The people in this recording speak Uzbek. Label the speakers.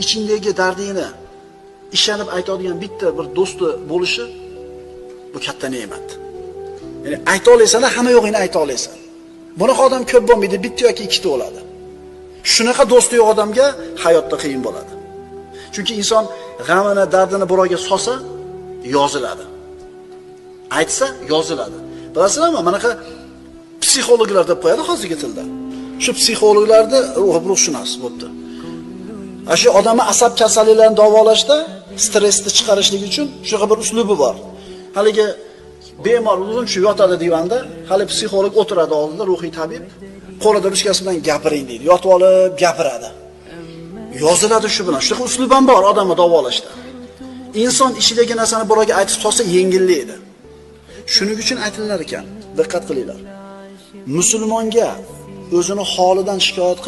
Speaker 1: ichingdagi dardingni ishonib aytadigan bitta bir do'sti bo'lishi bu katta ne'mat. Ya'ni ayta olasan, hamma yo'g'ingni ayta olasan. Bunaqa odam ko'p bo'lmaydi, bitta yoki ikkita bo'ladi. Shunaqa do'sti yo'q odamga hayotda qiyin bo'ladi. Chunki inson g'amini, dardini birovga solsa, yoziladi. Aytsa, yoziladi. Bilasizlarmi, manaqa psixologlar deb qo'yadi hozirgi tilda. Shu psixologlarni ruhshunos bo'pti. Shu odamning asab kasalliklarini davolashda stressni chiqarishlik uchun shunaqa bir uslubi bor. Haligi bemor uzun shu yotadi divanda, hali psixolog o'tiradi oldida, ruhiy tabib, qo'lida ruchkasi bilan gapiring deydi. Yotib olib gapiradi. Yoziladi shu bilan. Shunaqa uslub ham bor odamni davolashda. Inson ichidagi narsani birovga aytib solsa yengillaydi. Shuning uchun aytilar ekan, diqqat qilinglar. Musulmonga o'zini holidan shikoyat